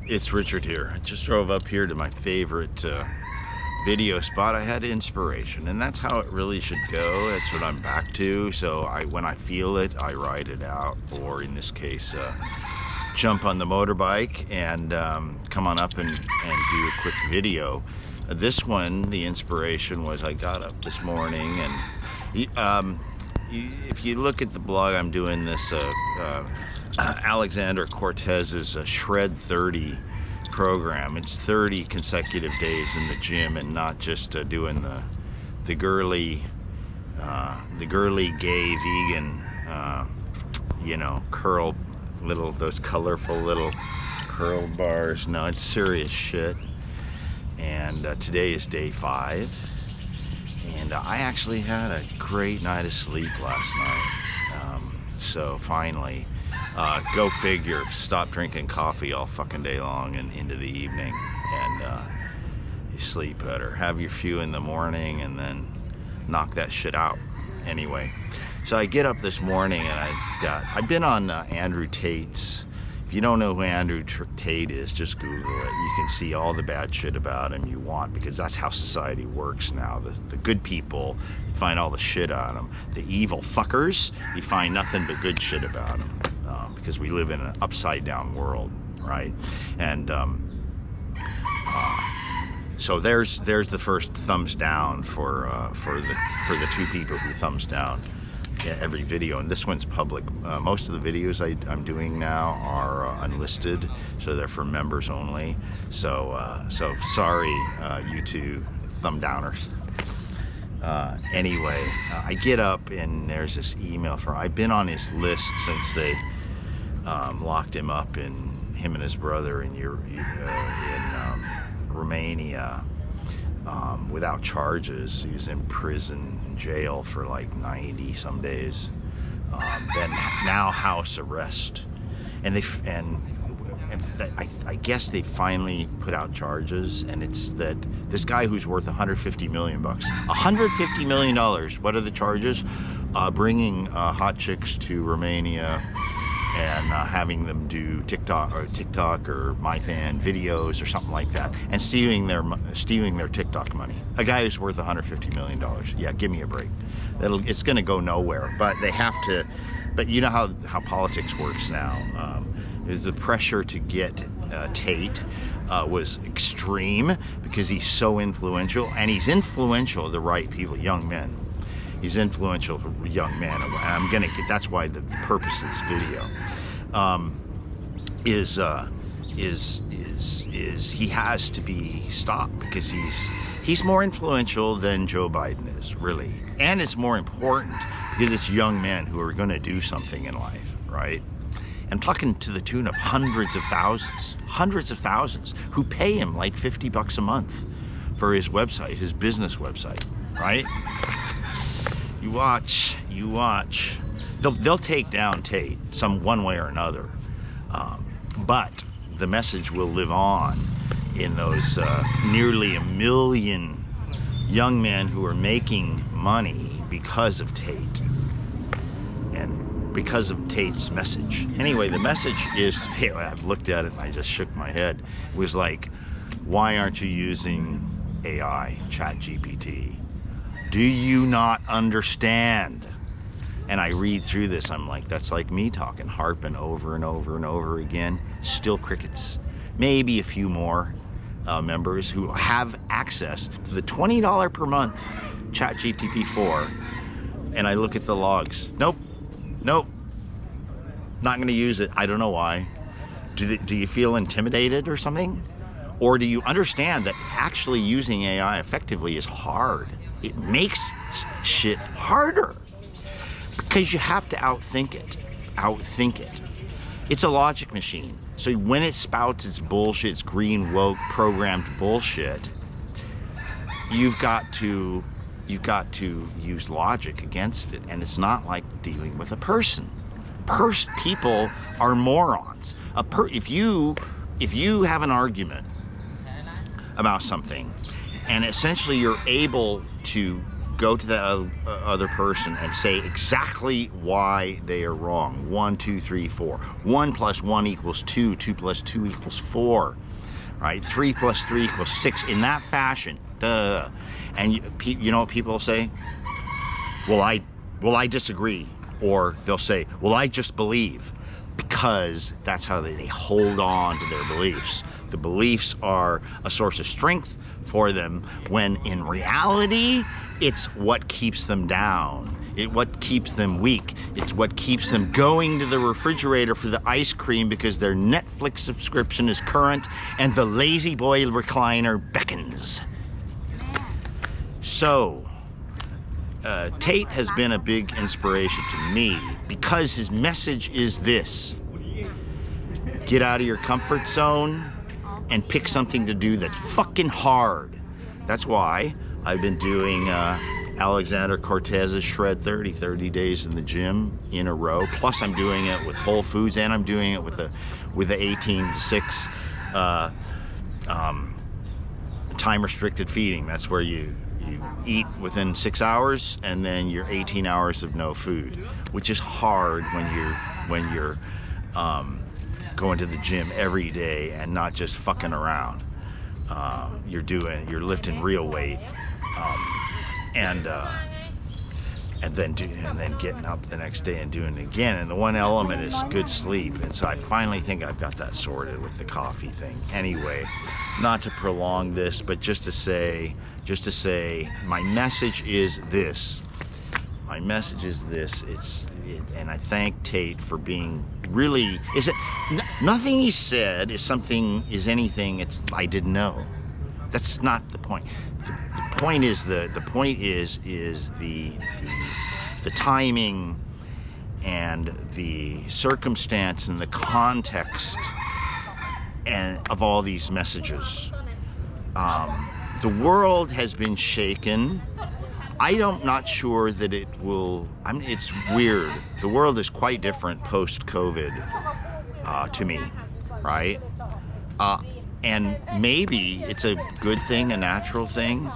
It's Richard here. I just drove up here to my favorite video spot. I had inspiration, and that's how it really should go. That's what I'm back to. So when I feel it, I ride it out, or in this case, jump on the motorbike and come on up and do a quick video. This one, the inspiration was I got up this morning, and if you look at the blog, I'm doing this Alexander Cortez's Shred 30 program. It's 30 consecutive days in the gym, and not just doing the girly gay vegan curl, those colorful little curl bars. No, it's serious shit. And today is day 5, and I actually had a great night of sleep last night. So finally, go figure, stop drinking coffee all fucking day long and into the evening, and you sleep better. Have your few in the morning and then knock that shit out. Anyway, so I get up this morning and I've been on Andrew Tate's. If you don't know who Andrew Tate is, just Google it. You can see all the bad shit about him you want, because that's how society works now. The good people, you find all the shit on them. The evil fuckers, you find nothing but good shit about them, because we live in an upside down world, right? And so there's the first thumbs down for the 2 people who thumbs down every video, and this one's public. Most of the videos I'm doing now are unlisted, so they're for members only. So sorry, you 2 thumb downers. Anyway, I get up and there's this email from. I've been on his list since they locked him up, him and his brother in Romania. Without charges. He was in prison, jail for like 90 some days. Then now house arrest, and I guess they finally put out charges, and it's that this guy who's worth $150 million. $150 million. What are the charges? Bringing hot chicks to Romania and having them do TikTok or MyFan videos or something like that, and stealing their TikTok money. A guy who's worth $150 million. Yeah, give me a break. It's going to go nowhere. But they have to. But you know how politics works now. The pressure to get Tate was extreme, because he's so influential, and he's influential to the right people, young men. He's influential for young men, and I'm gonna get. That's why the purpose of this video is he has to be stopped, because he's more influential than Joe Biden is, really, and it's more important because it's young men who are going to do something in life, right? I'm talking to the tune of hundreds of thousands who pay him like $50 a month for his website, his business website, right? You watch. They'll take down Tate one way or another, but the message will live on in those nearly 1 million young men who are making money because of Tate and because of Tate's message. Anyway, the message is today. I've looked at it and I just shook my head. It was like, why aren't you using AI, ChatGPT? Do you not understand? And I read through this, I'm like, that's like me talking, harping over and over and over again. Still crickets. Maybe a few more members who have access to the $20 per month ChatGPT 4. And I look at the logs. Nope. Not going to use it. I don't know why. Do you feel intimidated or something? Or do you understand that actually using AI effectively is hard? It makes shit harder, because you have to outthink it. It's a logic machine. So when it spouts its bullshit, its green woke programmed bullshit, you've got to use logic against it, and it's not like dealing with a person. People are morons. If you have an argument about something, and essentially you're able to go to that other person and say exactly why they are wrong. 1, 2, 3, 4. 1 plus 1 equals 2. 2 plus 2 equals 4. Right? 3 plus 3 equals 6. In that fashion. Duh. And you know what people say? Well, I disagree. Or they'll say, well, I just believe. Because that's how they hold on to their beliefs. The beliefs are a source of strength for them, when in reality, it's what keeps them down. It's what keeps them weak. It's what keeps them going to the refrigerator for the ice cream because their Netflix subscription is current and the lazy boy recliner beckons. So, Tate has been a big inspiration to me because his message is this: get out of your comfort zone and pick something to do that's fucking hard. That's why I've been doing Alexander Cortez's Shred 30 days in the gym in a row. Plus I'm doing it with Whole Foods, and I'm doing it with the 18 to 6 time restricted feeding. That's where you eat within 6 hours and then you're 18 hours of no food, which is hard when you're going to the gym every day and not just fucking around. You're lifting real weight, and then getting up the next day and doing it again. And the one element is good sleep. And so I finally think I've got that sorted with the coffee thing. Anyway, not to prolong this, but just to say, my message is this. My message is this. And I thank Tate for being really. Nothing he said is anything I didn't know. That's not the point. The point is the timing and the circumstance and the context and of all these messages. The world has been shaken. I'm not sure that it will. It's weird. The world is quite different post-COVID to me, right? And maybe it's a good thing, a natural thing.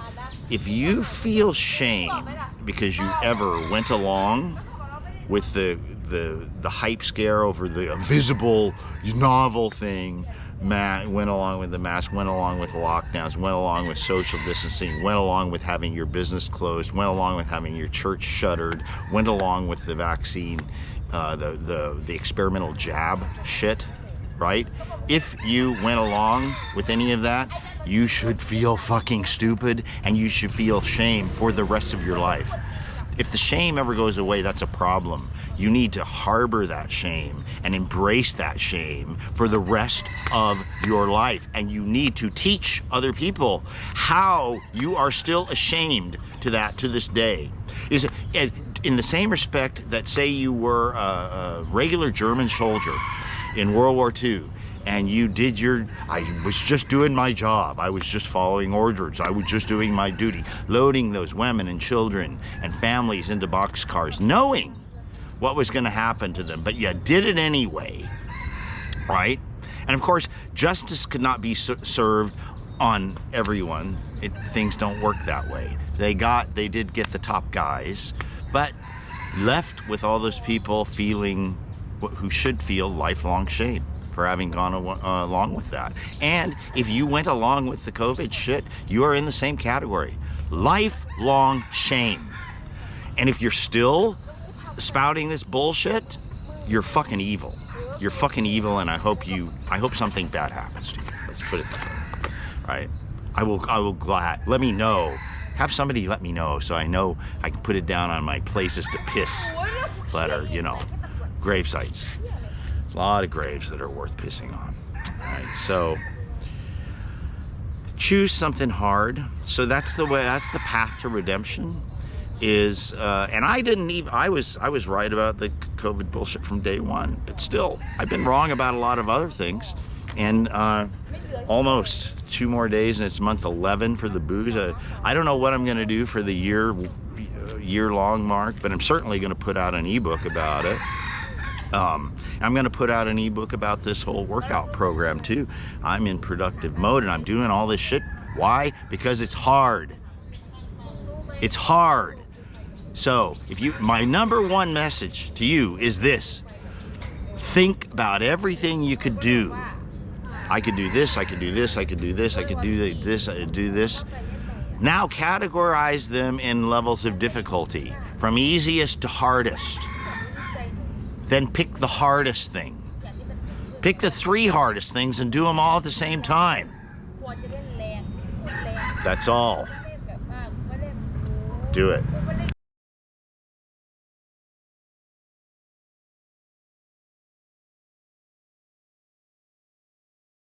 If you feel shame because you ever went along with the hype scare over the invisible novel thing, went along with the mask, went along with lockdowns, went along with social distancing, went along with having your business closed, went along with having your church shuttered, went along with the vaccine, the experimental jab shit, right? If you went along with any of that, you should feel fucking stupid and you should feel shame for the rest of your life. If the shame ever goes away, that's a problem. You need to harbor that shame and embrace that shame for the rest of your life. And you need to teach other people how you are still ashamed to that to this day. Is it in the same respect that, say, you were a regular German soldier in World War II, and you did I was just doing my job. I was just following orders. I was just doing my duty, loading those women and children and families into boxcars, knowing what was going to happen to them, but you did it anyway, right? And of course, justice could not be served on everyone. Things don't work that way. They did get the top guys, but left with all those people who should feel lifelong shame for having gone along with that. And if you went along with the COVID shit, you are in the same category. Lifelong shame. And if you're still spouting this bullshit, you're fucking evil. You're fucking evil, and I hope something bad happens to you. Let's put it that way. Right? I will let me know. Have somebody let me know so I know I can put it down on my places to piss letter, grave sites. A lot of graves that are worth pissing on. Right? So choose something hard. So that's the path to redemption. And I was right about the COVID bullshit from day one, but still, I've been wrong about a lot of other things. And almost 2 more days, and it's month 11 for the booze. I don't know what I'm going to do for the year-long mark, but I'm certainly going to put out an ebook about it. I'm going to put out an ebook about this whole workout program too. I'm in productive mode and I'm doing all this shit. Why? Because it's hard. It's hard. So my number one message to you is this. Think about everything you could do. I could do this, I could do this, I could do this, I could do this, I could do this. Now categorize them in levels of difficulty, from easiest to hardest. Then pick the hardest thing. Pick the 3 hardest things and do them all at the same time. That's all. Do it.